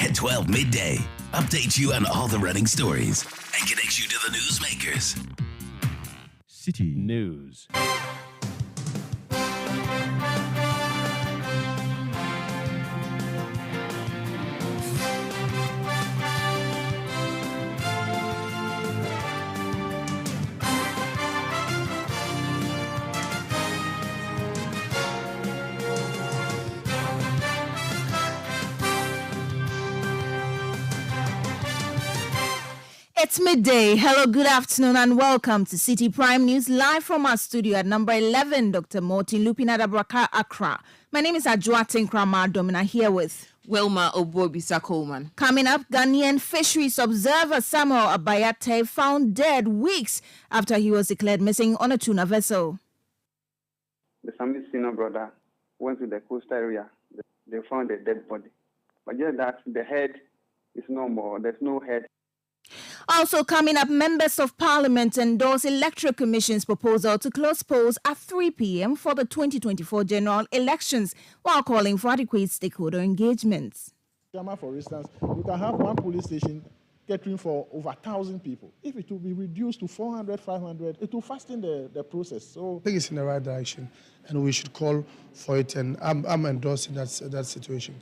at 12 midday. Updates you on all the running stories and connects you to the newsmakers. City News. It's midday. Hello, good afternoon, and welcome to Citi Prime News live from our studio at number 11, Dr. Martin Lupina Dabraka, Accra. My name is Adjoatin Kramar Domina, here with Wilma Obobisa Coleman. Coming up, Ghanaian fisheries observer Samuel Abayate found dead weeks after he was declared missing on a tuna vessel. The Sami senior brother went to the coastal area. They found a dead body. But just that the head is no more. There's no head. Also coming up, members of parliament endorse Electoral Commission's proposal to close polls at 3 p.m. for the 2024 general elections, while calling for adequate stakeholder engagements. For instance, you can have one police station catering for over 1,000 people. If it will be reduced to 400, 500, it will fasten the process. So I think it's in the right direction, and we should call for it, and I'm endorsing that situation.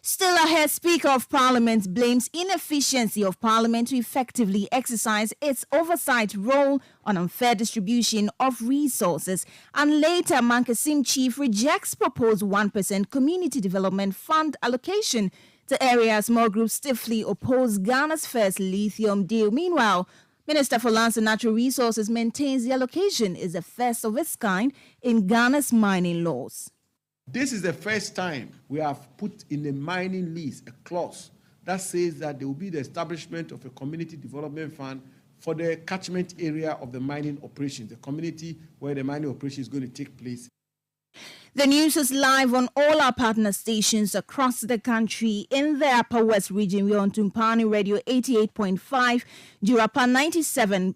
Still ahead, Speaker of Parliament blames inefficiency of Parliament to effectively exercise its oversight role on unfair distribution of resources. And later, Mankasim Chief rejects proposed 1% Community Development Fund allocation to areas more groups stiffly oppose Ghana's first lithium deal. Meanwhile, Minister for Lands and Natural Resources maintains the allocation is the first of its kind in Ghana's mining laws. This is the first time we have put in the mining lease a clause that says that there will be the establishment of a community development fund for the catchment area of the mining operations, the community where the mining operation is going to take place. The news is live on all our partner stations across the country. In the Upper West region, we're on Tumpani Radio 88.5, Jurapa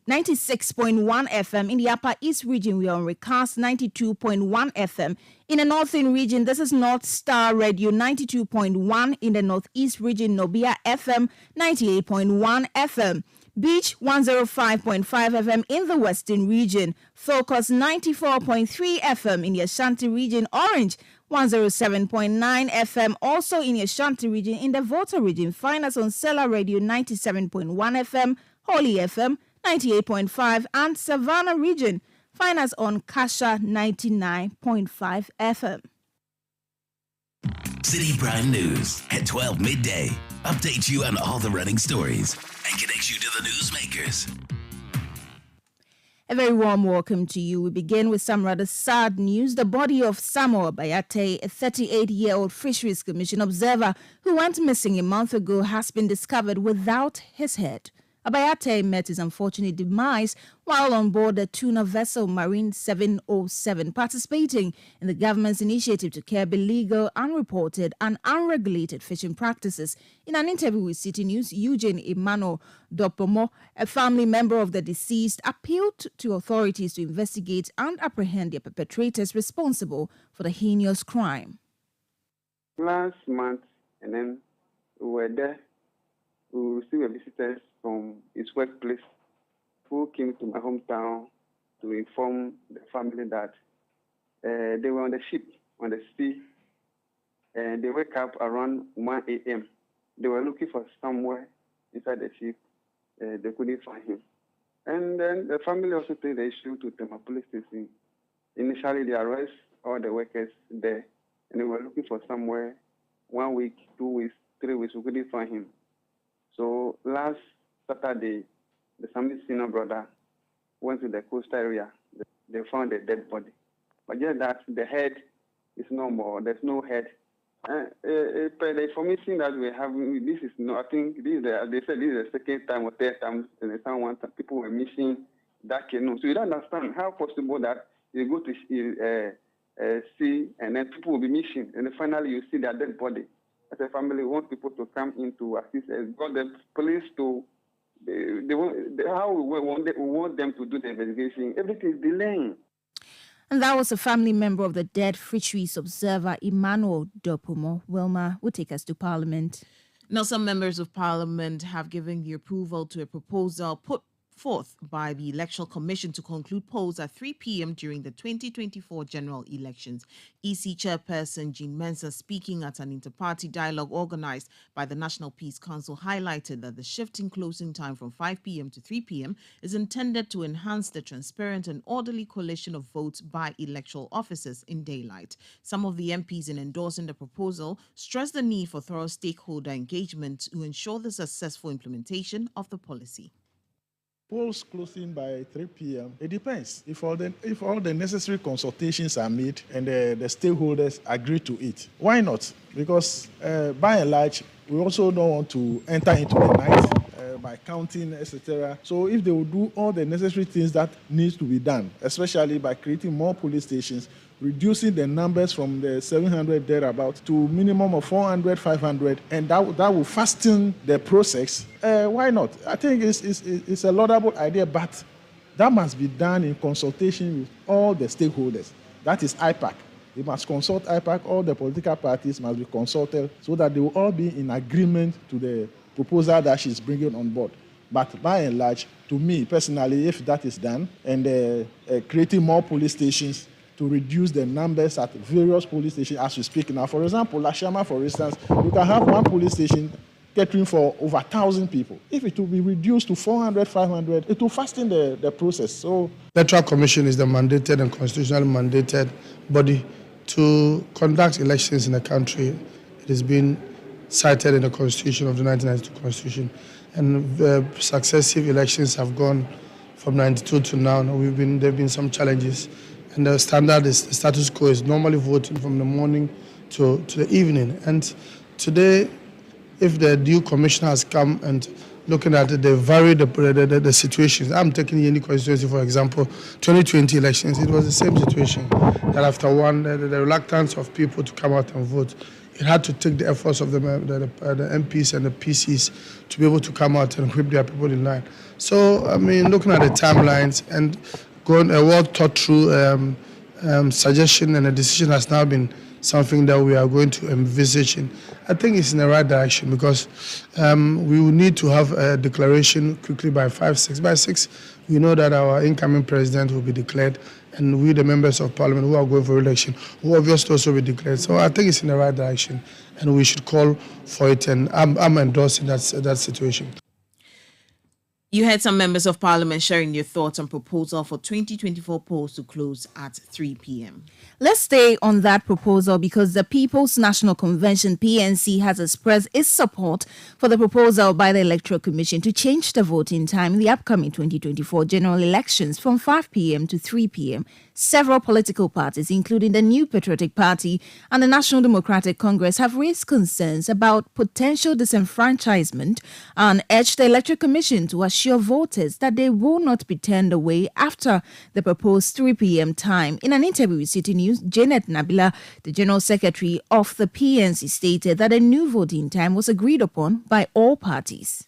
96.1 FM. In the Upper East region, we're on Recast 92.1 FM. In the Northern region, this is North Star Radio 92.1. In the Northeast region, Nobia FM 98.1 FM. Beach 105.5 FM in the Western region, Focus 94.3 FM in the Ashanti region, Orange 107.9 FM also in the Ashanti region. In the Volta region, find us on Sela Radio 97.1 FM, Holy FM 98.5, and Savannah region, find us on Kasha 99.5 FM. Citi Prime News at 12 midday. Updates you on all the running stories and connects you to the newsmakers. A very warm welcome to you. We begin with some rather sad news. The body of Samuel Abayate, a 38-year-old Fisheries Commission observer who went missing a month ago, has been discovered without his head. Abayate met his unfortunate demise while on board the tuna vessel Marine 707, participating in the government's initiative to curb illegal, unreported and unregulated fishing practices. In an interview with Citi News, Eugene Emmanuel Dopomo, a family member of the deceased, appealed to authorities to investigate and apprehend the perpetrators responsible for the heinous crime. Last month, and then we were there, we received visitors from his workplace who came to my hometown to inform the family that they were on the ship, on the sea, and they wake up around 1 a.m. They were looking for somewhere inside the ship. They couldn't find him. And then the family also took the issue to Tema Police Station. Initially, they arrested all the workers there, and they were looking for somewhere 1 week, 2 weeks, 3 weeks. We couldn't find him. So last Saturday, the Sami senior brother went to the coastal area. They found a dead body. But just that the head is no more. There's no head. Per the information that we have, this is no. I think this is they said this is the second time or third time someone people were missing that canoe. So you don't understand how possible that you go to sea and then people will be missing, and then finally you see their dead body. As a family, we want people to come in to assist us. Got the police to, how we want them to do the investigation. Everything is delaying. And that was a family member of the dead fisheries observer, Emmanuel Dopomo. Wilma will take us to Parliament. Now, some members of parliament have given the approval to a proposal put forth by the Electoral Commission to conclude polls at 3 p.m. during the 2024 general elections. EC Chairperson Jean Mensah, speaking at an inter-party dialogue organized by the National Peace Council, highlighted that the shift in closing time from 5 p.m. to 3 p.m. is intended to enhance the transparent and orderly collation of votes by electoral officers in daylight. Some of the MPs in endorsing the proposal stressed the need for thorough stakeholder engagement to ensure the successful implementation of the policy. Polls closing by 3 p.m. It depends. If all the necessary consultations are made and the stakeholders agree to it, why not? Because by and large, we also don't want to enter into the night by counting, etc. So if they will do all the necessary things that needs to be done, especially by creating more police stations, reducing the numbers from the 700 thereabout to minimum of 400, 500, and that will fasten the process. Why not? I think it's a laudable idea, but that must be done in consultation with all the stakeholders. That is IPAC. They must consult IPAC. All the political parties must be consulted so that they will all be in agreement to the proposal that she's bringing on board. But by and large, to me personally, if that is done and creating more police stations to reduce the numbers at various police stations as we speak now. For example, Lashama, for instance, you can have one police station catering for over 1,000 people. If it will be reduced to 400, 500, it will fasten the process. So, the Electoral Commission is the mandated and constitutionally mandated body to conduct elections in the country. It has been cited in the Constitution of the 1992 Constitution, and successive elections have gone from 92 to now. There have been some challenges. And the standard is, the status quo is normally voting from the morning to the evening. And today, if the due commissioner has come and looking at it, they vary the situations. I'm taking any constituency, for example, 2020 elections, it was the same situation. That after the reluctance of people to come out and vote, it had to take the efforts of the MPs and the PCs to be able to come out and whip their people in line. So, I mean, looking at the timelines and going a well thought through suggestion and a decision has now been something that we are going to envisage in. I think it's in the right direction because we will need to have a declaration quickly by 5, 6. By 6, we know that our incoming president will be declared, and we, the members of parliament who are going for election, will obviously also be declared. So I think it's in the right direction, and we should call for it, and I'm endorsing that situation. You heard some members of parliament sharing their thoughts on proposal for 2024 polls to close at 3 p.m. Let's stay on that proposal because the People's National Convention, PNC, has expressed its support for the proposal by the Electoral Commission to change the voting time in the upcoming 2024 general elections from 5 p.m. to 3 p.m. Several political parties, including the New Patriotic Party and the National Democratic Congress, have raised concerns about potential disenfranchisement and urged the Electoral Commission to assure voters that they will not be turned away after the proposed 3 p.m. time. In an interview with Citi News, Janet Nabila, the General Secretary of the PNC, stated that a new voting time was agreed upon by all parties.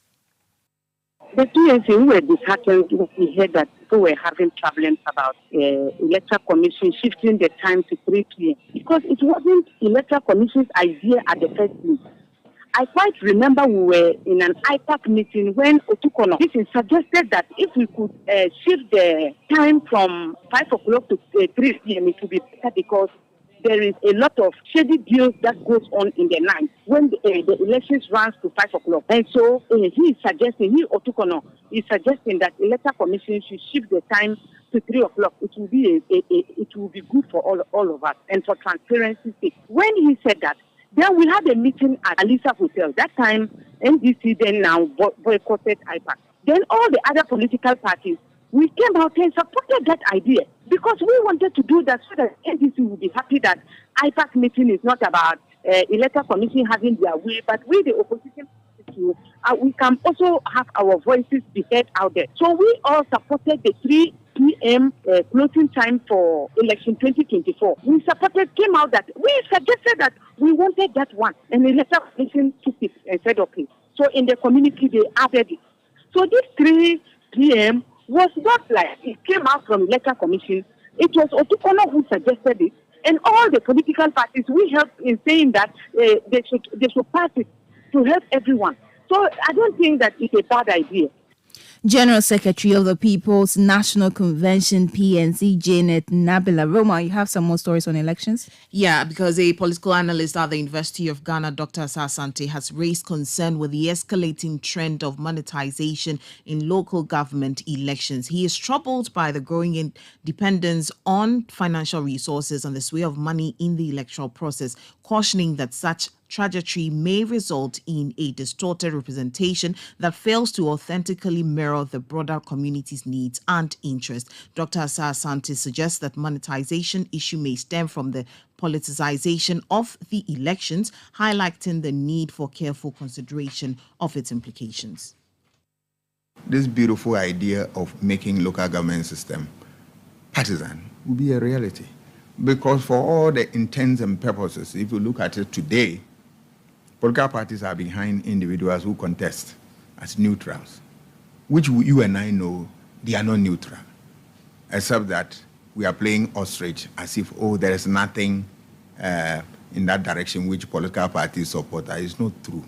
The PNC were disheartened when we heard that people were having problems about Electoral Commission shifting the time to 3 p.m. because it wasn't Electoral Commission's idea at the first place. I quite remember we were in an IPAC meeting when Otukono suggested that if we could shift the time from 5 o'clock to 3 p.m. it would be better because there is a lot of shady deals that goes on in the night when the elections runs to 5 o'clock. And so Otukono is suggesting that Electoral Commission should shift the time to 3 o'clock. It will be good for all of us and for transparency's sake. When he said that, then we had a meeting at Alisa Hotel. That time, NDC then now boycotted IPAC. Then all the other political parties, we came out and supported that idea because we wanted to do that so that NDC will be happy that IPAC meeting is not about Electoral Commission having their way, but we, the opposition, we can also have our voices be heard out there. So we all supported the 3 p.m. Closing time for election 2024. We came out that we suggested that we wanted that one, and the Electoral Commission took it and said, okay. So in the community, they added it. So this 3 p.m. was not like it came out from Electoral Commission. It was Otukono who suggested it, and all the political parties, we helped in saying that they should pass it. to help everyone. So I don't think that it's a bad idea. General Secretary of the People's National Convention, PNC, Janet Nabila. Roma, you have some more stories on elections? Yeah, because a political analyst at the University of Ghana, Dr. Asante, has raised concern with the escalating trend of monetization in local government elections. He is troubled by the growing dependence on financial resources and the sway of money in the electoral process, cautioning that such trajectory may result in a distorted representation that fails to authentically mirror the broader community's needs and interests. Dr. Asante suggests that monetization issue may stem from the politicization of the elections, highlighting the need for careful consideration of its implications. This beautiful idea of making local government system partisan will be a reality. Because for all the intents and purposes, if you look at it today, political parties are behind individuals who contest as neutrals, which you and I know they are not neutral, except that we are playing ostrich as if, there is nothing in that direction which political parties support. That is not true.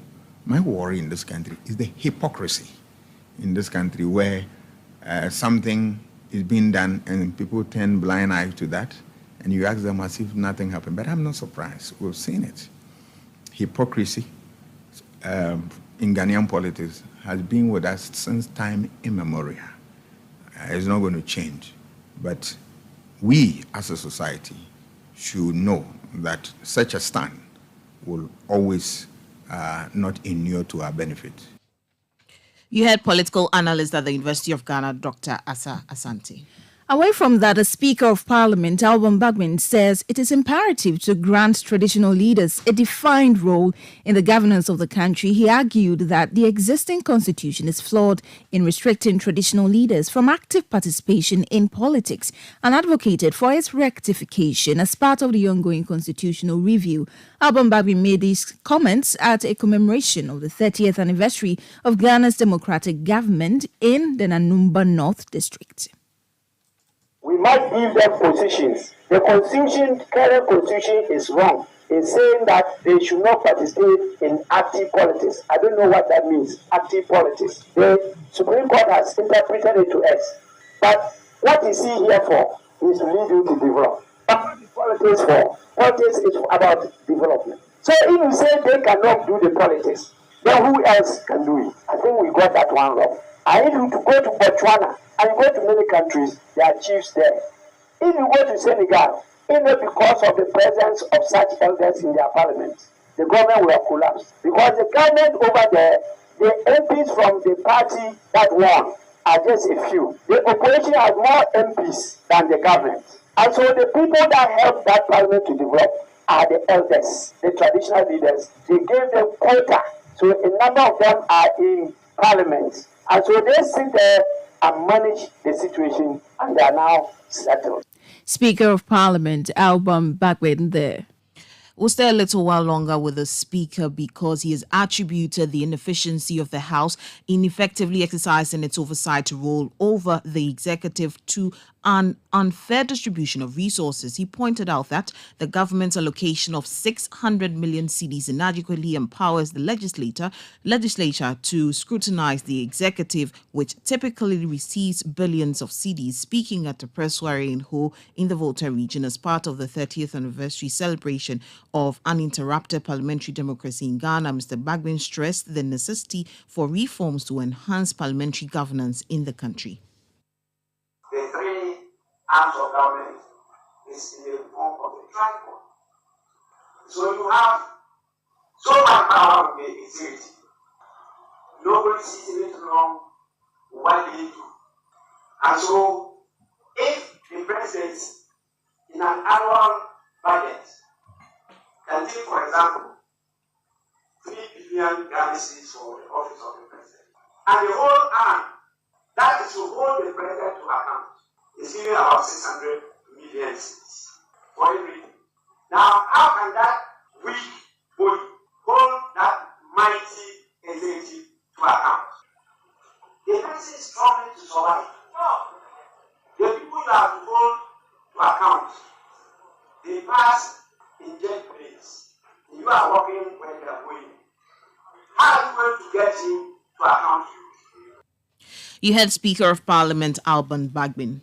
My worry in this country is the hypocrisy in this country where something is being done and people turn blind eye to that, and you ask them as if nothing happened. But I'm not surprised. We've seen it. Hypocrisy in Ghanaian politics has been with us since time immemorial. It's not going to change. But we as a society should know that such a stand will always not inure to our benefit. You heard political analyst at the University of Ghana, Dr. Asa Asante. Away from that, the Speaker of Parliament, Alban Bagbin, says it is imperative to grant traditional leaders a defined role in the governance of the country. He argued that the existing constitution is flawed in restricting traditional leaders from active participation in politics and advocated for its rectification as part of the ongoing constitutional review. Alban Bagbin made these comments at a commemoration of the 30th anniversary of Ghana's democratic government in the Nanumba North District. We might give them positions. The current constitution is wrong in saying that they should not participate in active politics. I don't know what that means, active politics. The Supreme Court has interpreted it to us. But what is he here for? Is to lead you to develop. What is politics for? Politics is about development. So if you say they cannot do the politics, then who else can do it? I think we got that one wrong. I need you to go to Botswana. And you go to many countries, there are chiefs there. If you go to Senegal, even because of the presence of such elders in their parliament, the government will have collapsed. Because the government over there, the MPs from the party that won are just a few. The opposition has more MPs than the government. And so the people that help that parliament to develop are the elders, the traditional leaders. They gave them quota. So a number of them are in parliament. And so they sit there and manage the situation, and they are now settled. Speaker of Parliament, Alban Bagbin there. We'll stay a little while longer with the Speaker because he has attributed the inefficiency of the House in effectively exercising its oversight role over the executive to an unfair distribution of resources. He pointed out that the government's allocation of 600 million cedis inadequately empowers the legislature to scrutinize the executive, which typically receives billions of cedis. Speaking at a press soiree in Ho in the Volta region as part of the 30th anniversary celebration of uninterrupted parliamentary democracy in Ghana, Mr. Bagbin stressed the necessity for reforms to enhance parliamentary governance in the country. The three arms of government is in the form of a tripod. So you have so much power with the executive. Nobody sees anything wrong with what they do. And so if the president in an annual budget can take, for example, 3 billion Ghana cedis for the office of the president, and the whole arm that is to hold the president to account is giving about 600 million cedis for everything. Now, how can that weak body hold that mighty executive to account? The person is struggling to survive. No. The people you have to hold to account, they pass in jet planes. You are walking where they are going. How are you going to get him to account? You heard Speaker of Parliament Alban Bagbin.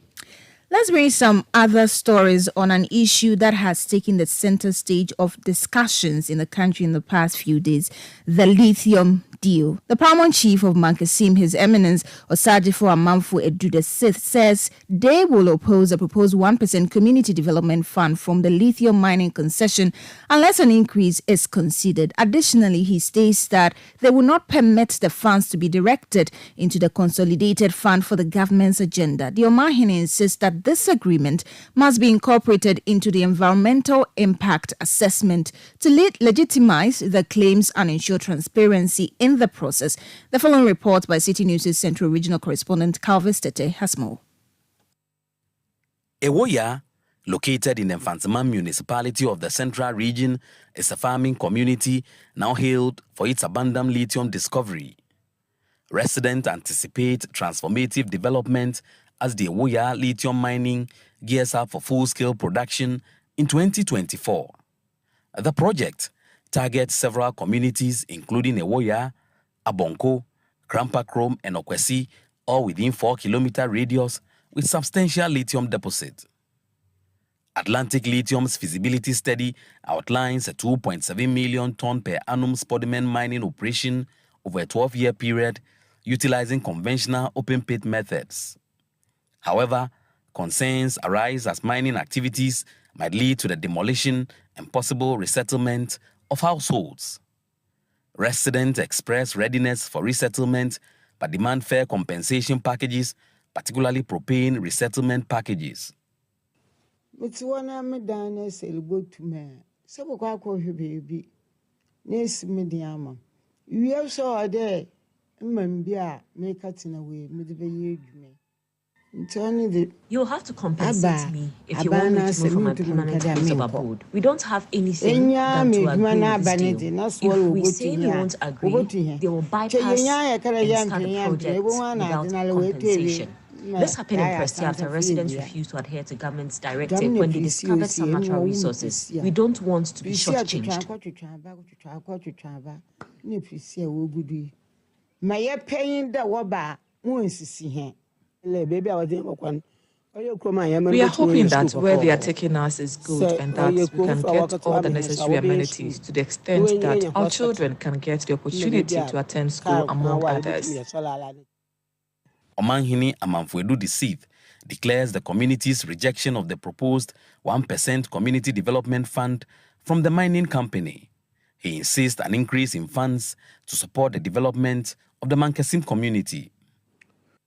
Let's bring some other stories on an issue that has taken the center stage of discussions in the country in the past few days, the lithium deal. The paramount chief of Mankasim, His Eminence Osajifo Amanfo Edu VI, says they will oppose a proposed 1% community development fund from the lithium mining concession unless an increase is considered. Additionally, he states that they will not permit the funds to be directed into the consolidated fund for the government's agenda. The Omahine insists that this agreement must be incorporated into the environmental impact assessment to legitimize the claims and ensure transparency in the process. The following report by Citi News' Central Regional Correspondent Calvis Tete has more. Ewoya, located in the Mfantsima municipality of the Central Region, is a farming community now hailed for its abundant lithium discovery. Residents anticipate transformative development as the Ewoya lithium mining gears up for full-scale production in 2024. The project targets several communities including Ewoya, Abonko, Krampakrom, and Okwesi, all within 4-kilometer radius with substantial lithium deposit. Atlantic Lithium's feasibility study outlines a 2.7 million ton per annum spodumene mining operation over a 12-year period utilizing conventional open-pit methods. However, concerns arise as mining activities might lead to the demolition and possible resettlement of households. Residents express readiness for resettlement but demand fair compensation packages, particularly propane resettlement packages. You'll have to compensate me if you want me to move from my permanent place of abode. We don't have anything than to agree with this deal. If we say we won't agree, they will bypass and start the project without compensation. This happened in Prestia after residents refused to adhere to government's directive when they discovered some natural resources. We don't want to be shortchanged. We are hoping that where they are taking us is good and that we can get all the necessary amenities to the extent that our children can get the opportunity to attend school among others. Omanhini Amanfo Edu VI declares the community's rejection of the proposed 1% community development fund from the mining company. He insists an increase in funds to support the development of the Mankasim community.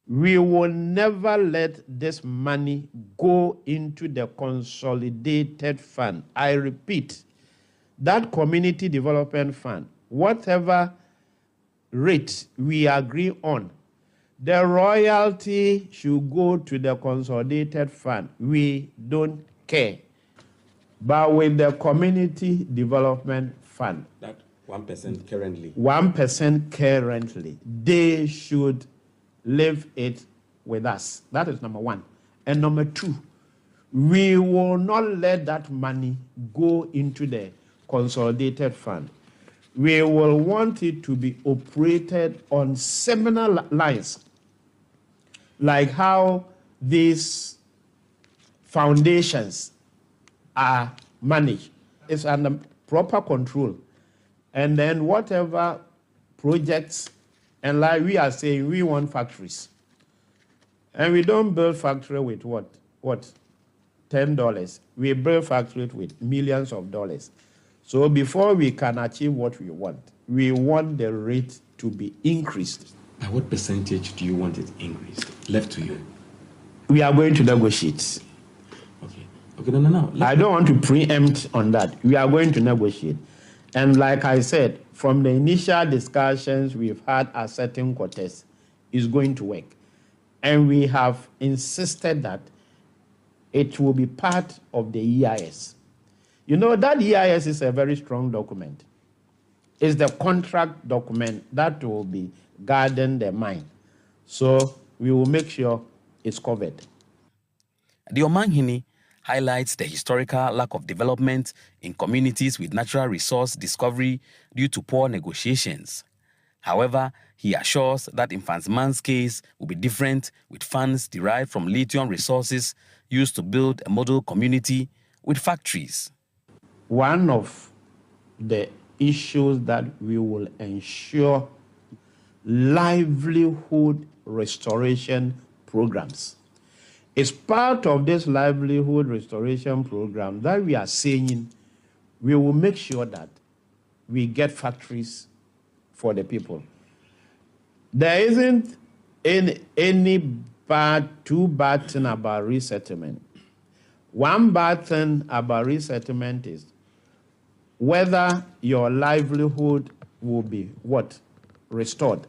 We will never let this money go into the consolidated fund. I repeat, that community development fund, whatever rate we agree on, the royalty should go to the consolidated fund. We don't care. But with the community development fund, that 1% currently. 1% currently, they should leave it with us. That is number one. And number two, we will not let that money go into the consolidated fund. We will want it to be operated on similar lines, like how these foundations are managed. It's under proper control. And then whatever projects, and like we are saying, we want factories. And we don't build factory with what? $10. We build factories with millions of dollars. So before we can achieve what we want the rate to be increased. By what percentage do you want it increased? Left to you. We are going to negotiate. Okay, no. I don't want to preempt on that. We are going to negotiate. And like I said, from the initial discussions we've had at certain quarters, it's going to work. And we have insisted that it will be part of the EIS. You know, that EIS is a very strong document. It's the contract document that will be guarding the mine. So we will make sure it's covered. The Omanhini highlights the historical lack of development in communities with natural resource discovery due to poor negotiations. However, he assures that Mfantsiman's case will be different, with funds derived from lithium resources used to build a model community with factories. One of the issues that we will ensure livelihood restoration programs. It's part of this livelihood restoration program that we are saying we will make sure that we get factories for the people. There isn't any too bad thing about resettlement. One bad thing about resettlement is whether your livelihood will be what? Restored.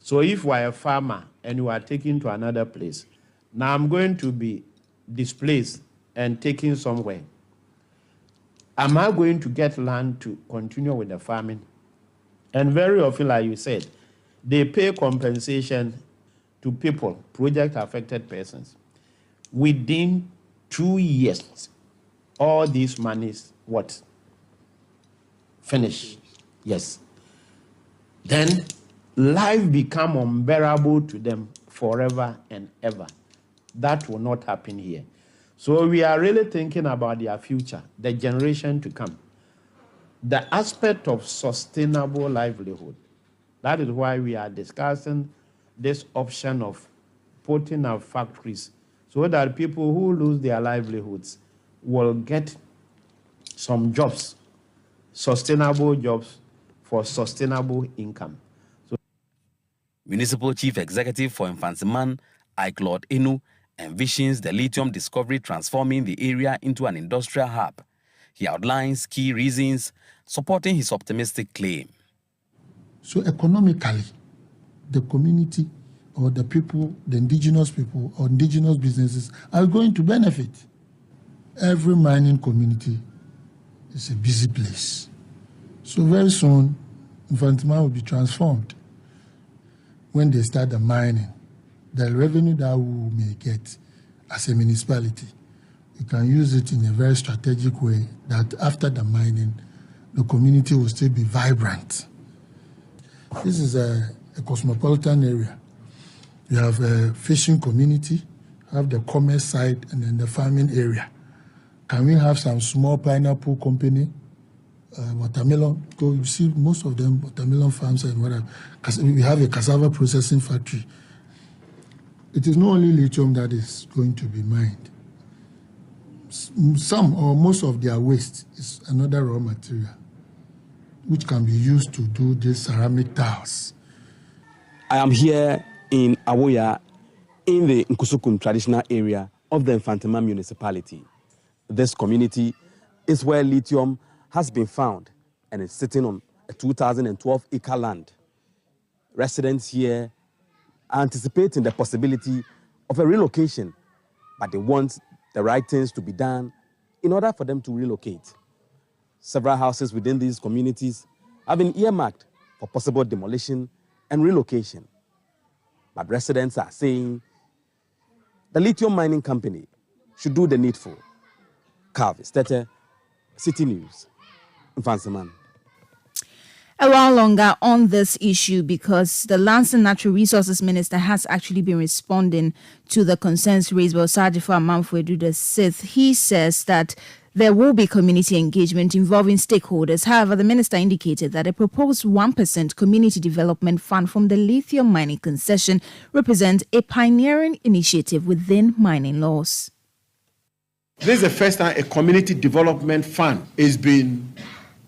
So if you are a farmer and you are taken to another place, now I'm going to be displaced and taken somewhere. Am I going to get land to continue with the farming? And very often, like you said, they pay compensation to people, project-affected persons. Within 2 years, all these monies, what? Finish. Yes. Then life become unbearable to them forever and ever. That will not happen here. So we are really thinking about their future, the generation to come. The aspect of sustainable livelihood. That is why we are discussing this option of putting up factories so that people who lose their livelihoods will get some jobs, sustainable jobs for sustainable income. Municipal Chief Executive for Mfantsiman, Claude Enu, envisions the lithium discovery transforming the area into an industrial hub. He outlines key reasons supporting his optimistic claim. So economically, the community or the people, the indigenous people or indigenous businesses are going to benefit. Every mining community is a busy place. So very soon, Mfantsiman will be transformed. When they start the mining, the revenue that we may get as a municipality, we can use it in a very strategic way that after the mining, the community will still be vibrant. This is a cosmopolitan area. You have a fishing community, have the commerce side, and then the farming area. Can we have some small pineapple company, watermelon? Go, you see most of them watermelon farms and whatever. We have a cassava processing factory. It is not only lithium that is going to be mined. Some or most of their waste is another raw material, which can be used to do these ceramic tiles. I am here in Awoya, in the Nkusukum traditional area of the Mfantsiman municipality. This community is where lithium has been found and is sitting on a 2012-acre land. Residents here are anticipating the possibility of a relocation, but they want the right things to be done in order for them to relocate. Several houses within these communities have been earmarked for possible demolition and relocation. But residents are saying the lithium mining company should do the needful. Calvi Stete, Citi News, Mfantsiman. A while longer on this issue, because the Lands and Natural Resources Minister has actually been responding to the concerns raised by Osagyefo Amanfo-Addo VI. He says that there will be community engagement involving stakeholders. However, the minister indicated that a proposed 1% community development fund from the lithium mining concession represents a pioneering initiative within mining laws. This is the first time a community development fund is being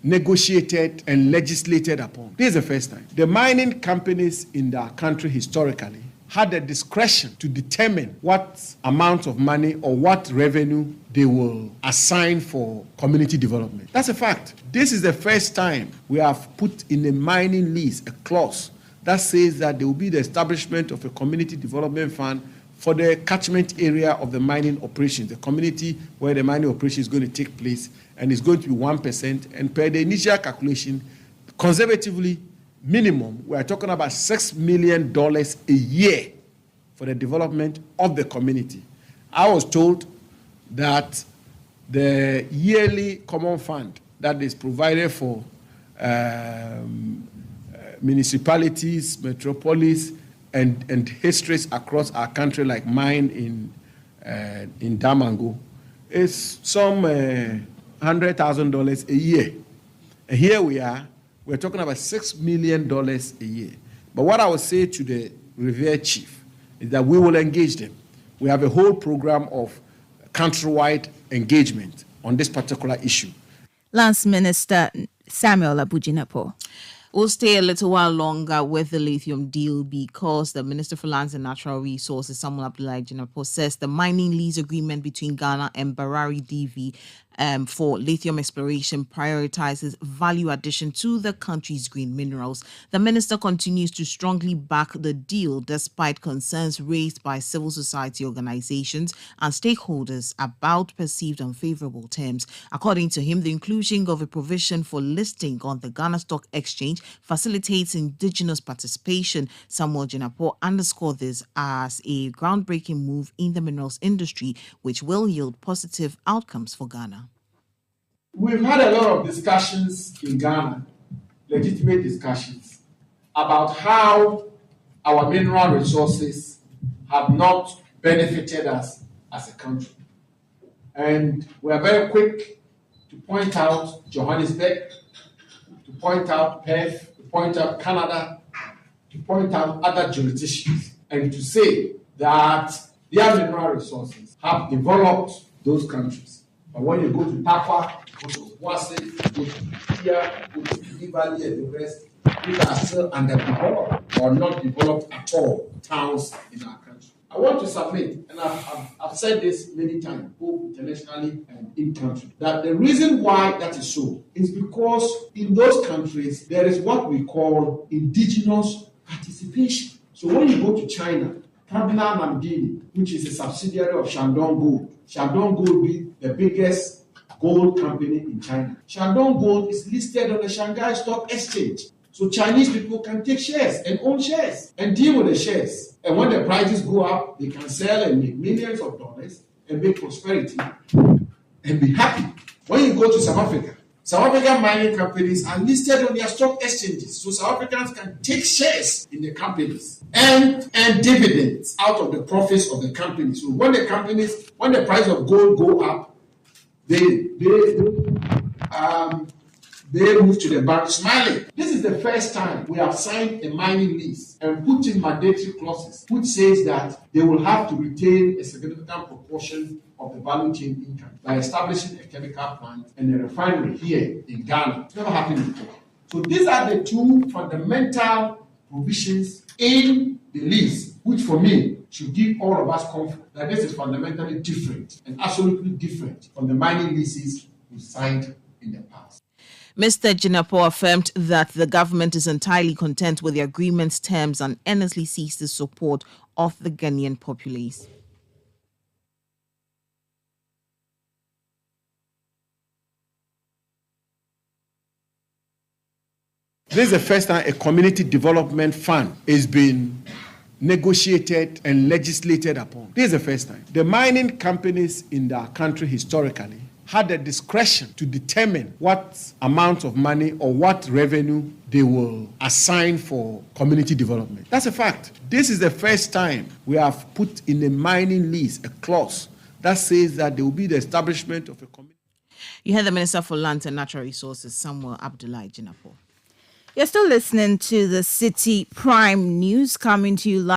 negotiated and legislated upon. This is the first time. The mining companies in our country historically had the discretion to determine what amount of money or what revenue they will assign for community development. That's a fact. This is the first time we have put in a mining lease a clause that says that there will be the establishment of a community development fund for the catchment area of the mining operations, the community where the mining operation is going to take place, and it's going to be 1%. And per the initial calculation, conservatively, minimum, we are talking about $6 million a year for the development of the community. I was told that the yearly common fund that is provided for municipalities, metropolis, and histories across our country, like mine in Damango, is some $100,000 a year. And here we're talking about $6 million a year. But what I would say to the revered chief is that we will engage them. We have a whole program of countrywide engagement on this particular issue. Lance Minister Samuel Abujinapo. We'll stay a little while longer with the lithium deal because the Minister for Lands and Natural Resources, Samuel Abdullahi Jinapo, says the mining lease agreement between Ghana and Barari DV for lithium exploration prioritizes value addition to the country's green minerals. The minister continues to strongly back the deal despite concerns raised by civil society organizations and stakeholders about perceived unfavorable terms. According to him, the inclusion of a provision for listing on the Ghana Stock Exchange facilitates indigenous participation. Samuel Jinapo underscored this as a groundbreaking move in the minerals industry, which will yield positive outcomes for Ghana. We've had a lot of discussions in Ghana, legitimate discussions, about how our mineral resources have not benefited us as a country. And we're very quick to point out Johannesburg, to point out Perth, to point out Canada, to point out other jurisdictions, and to say that their mineral resources have developed those countries. But when you go to Tapa, go to Wase, go to Kia, go to Kili Valley and the rest, these are still underdeveloped or not developed at all towns in our country. I want to submit, and I've said this many times, both internationally and in country, that the reason why that is so is because in those countries there is what we call indigenous participation. So when you go to China, Cardinal Namdini, which is a subsidiary of Shandong Gold, Shandong Gold being the biggest gold company in China. Shandong Gold is listed on the Shanghai Stock Exchange. So Chinese people can take shares and own shares and deal with the shares. And when the prices go up, they can sell and make millions of dollars and make prosperity and be happy. When you go to South African mining companies are listed on their stock exchanges. So South Africans can take shares in the companies and dividends out of the profits of the company. So when the price of gold go up, they move to the bank smiling. This is the first time we have signed a mining lease and put in mandatory clauses which says that they will have to retain a significant proportion of the value chain income by establishing a chemical plant and a refinery here in Ghana. It's never happened before. So these are the two fundamental provisions in the lease, which for me should give all of us comfort that this is fundamentally different and absolutely different from the mining leases we signed in the past. Mr. Jinapo affirmed that the government is entirely content with the agreement's terms and earnestly seeks the support of the Ghanaian populace. This is the first time a community development fund is being negotiated and legislated upon. This is the first time. The mining companies in our country historically had the discretion to determine what amount of money or what revenue they will assign for community development. That's a fact. This is the first time we have put in a mining lease a clause that says that there will be the establishment of a community. You heard the Minister for Lands and Natural Resources, Samuel Abdullahi Jinapo. You're still listening to the Citi Prime News coming to you live.